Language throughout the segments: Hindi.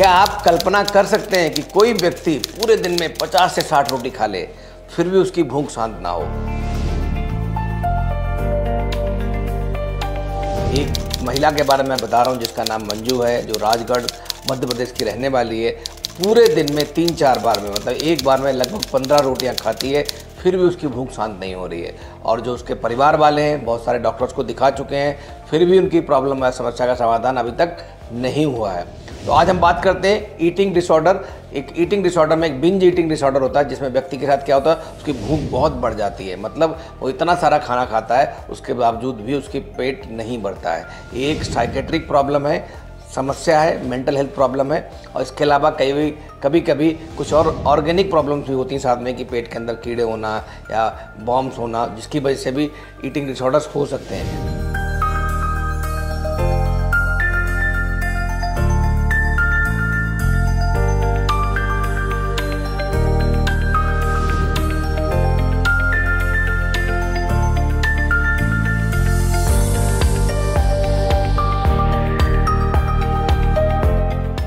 क्या आप कल्पना कर सकते हैं कि कोई व्यक्ति पूरे दिन में 50 से 60 रोटी खा ले, फिर भी उसकी भूख शांत ना हो? एक महिला के बारे में बता रहा हूँ जिसका नाम मंजू है, जो राजगढ़ मध्य प्रदेश की रहने वाली है। पूरे दिन में 3-4 बार में, मतलब एक बार में लगभग 15 रोटियाँ खाती है, फिर भी उसकी भूख शांत नहीं हो रही है। और जो उसके परिवार वाले हैं, बहुत सारे डॉक्टर्स को दिखा चुके हैं, फिर भी उनकी प्रॉब्लम या समस्या का समाधान अभी तक नहीं हुआ है। तो आज हम बात करते हैं ईटिंग डिसऑर्डर। एक ईटिंग डिसऑर्डर में एक बिंज ईटिंग डिसऑर्डर होता है, जिसमें व्यक्ति के साथ क्या होता है, उसकी भूख बहुत बढ़ जाती है। मतलब वो इतना सारा खाना खाता है, उसके बावजूद भी उसकी पेट नहीं भरता है। एक साइकेट्रिक प्रॉब्लम है, समस्या है, मेंटल हेल्थ प्रॉब्लम है। और इसके अलावा कभी कभी कुछ और ऑर्गेनिक प्रॉब्लम्स भी होती हैं साथ में, कि पेट के अंदर कीड़े होना या बॉम्ब्स होना, जिसकी वजह से भी ईटिंग डिसऑर्डर्स हो सकते हैं।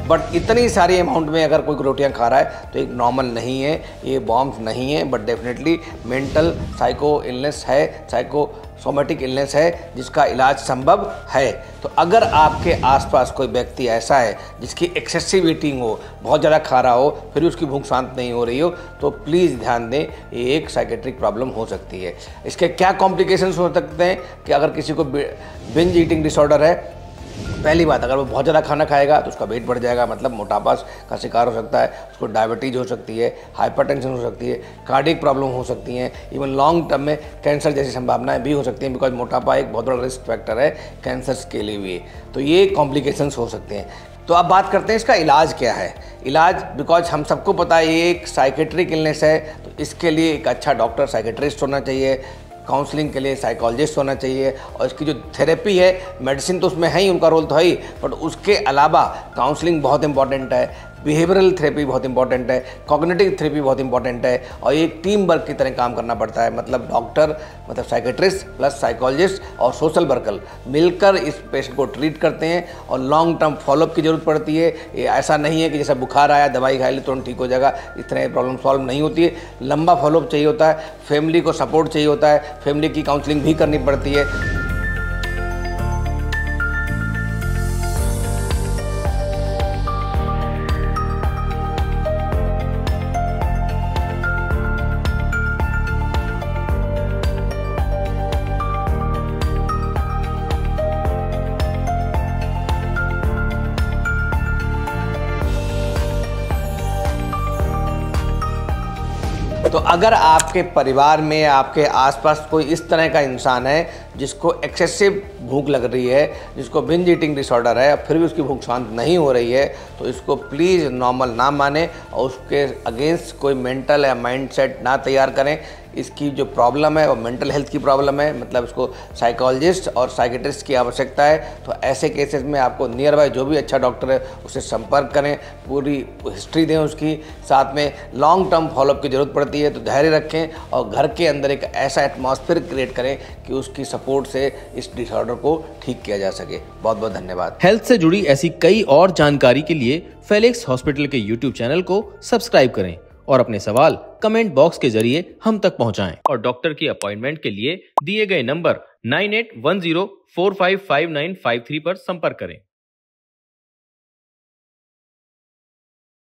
बट इतनी सारी अमाउंट में अगर कोई रोटियां खा रहा है तो एक नॉर्मल नहीं है, ये बॉम्ब्स नहीं है, but definitely mental psycho illness है, साइकोसोमेटिक इलनेस है, जिसका इलाज संभव है। तो अगर आपके आसपास कोई व्यक्ति ऐसा है जिसकी एक्सेसिव ईटिंग हो, बहुत ज़्यादा खा रहा हो, फिर भी उसकी भूख शांत नहीं हो रही हो, तो प्लीज़ ध्यान दें, ये एक साइकेट्रिक प्रॉब्लम हो सकती है। इसके क्या कॉम्प्लिकेशंस हो सकते हैं कि अगर किसी को बिंज ईटिंग डिसऑर्डर है, पहली बात, अगर वो बहुत ज़्यादा खाना खाएगा तो उसका वेट बढ़ जाएगा, मतलब मोटापा का शिकार हो सकता है, उसको डायबिटीज़ हो सकती है, हाइपरटेंशन हो सकती है, कार्डियक प्रॉब्लम हो सकती हैं, इवन लॉन्ग टर्म में कैंसर जैसी संभावनाएं भी हो सकती हैं, बिकॉज मोटापा एक बहुत बड़ा रिस्क फैक्टर है कैंसर के लिए भी। तो ये कॉम्प्लिकेशंस हो सकते हैं। तो अब बात करते हैं इसका इलाज क्या है। इलाज, बिकॉज हम सबको पता है ये एक साइकेट्रिक इलनेस है, तो इसके लिए एक अच्छा डॉक्टर, साइकेट्रिस्ट होना चाहिए, काउंसलिंग के लिए साइकोलॉजिस्ट होना चाहिए। और इसकी जो थेरेपी है, मेडिसिन तो उसमें है ही, उनका रोल तो है ही, बट उसके अलावा काउंसलिंग बहुत इंपॉर्टेंट है, बिहेवियरल थेरेपी बहुत इंपॉर्टेंट है, कॉग्निटिव थेरेपी बहुत इंपॉर्टेंट है, और एक टीम वर्क की तरह काम करना पड़ता है। मतलब डॉक्टर, मतलब साइकेट्रिस्ट प्लस साइकोलॉजिस्ट और सोशल वर्कर मिलकर इस पेशेंट को ट्रीट करते हैं, और लॉन्ग टर्म फॉलोअप की जरूरत पड़ती है। ये ऐसा नहीं है कि जैसा बुखार आया दवाई खा ली तुरंत ठीक हो जाएगा, इस तरह प्रॉब्लम सॉल्व नहीं होती है। लंबा फॉलोअप चाहिए होता है, फैमिली को सपोर्ट चाहिए होता है, फैमिली की काउंसलिंग भी करनी पड़ती है। तो अगर आपके परिवार में, आपके आसपास कोई इस तरह का इंसान है जिसको एक्सेसिव भूख लग रही है, जिसको बिंज ईटिंग डिसऑर्डर है, फिर भी उसकी भूख शांत नहीं हो रही है, तो इसको प्लीज़ नॉर्मल ना माने और उसके अगेंस्ट कोई मेंटल या माइंड सेट ना तैयार करें। इसकी जो प्रॉब्लम है वो मेंटल हेल्थ की प्रॉब्लम है, मतलब इसको साइकोलॉजिस्ट और साइकेट्रिस्ट की आवश्यकता है। तो ऐसे केसेस में आपको नियर बाय जो भी अच्छा डॉक्टर है उससे संपर्क करें, पूरी हिस्ट्री दें उसकी, साथ में लॉन्ग टर्म फॉलोअप की ज़रूरत पड़ती है तो धैर्य रखें, और घर के अंदर एक ऐसा एटमॉस्फेयर क्रिएट करें कि उसकी सपोर्ट से इस डिसऑर्डर को ठीक किया जा सके। बहुत बहुत धन्यवाद। हेल्थ से जुड़ी ऐसी कई और जानकारी के लिए फेलिक्स हॉस्पिटल के YouTube चैनल को सब्सक्राइब करें और अपने सवाल कमेंट बॉक्स के जरिए हम तक पहुंचाएं। और डॉक्टर की अपॉइंटमेंट के लिए दिए गए नंबर 9810455953 पर संपर्क करें।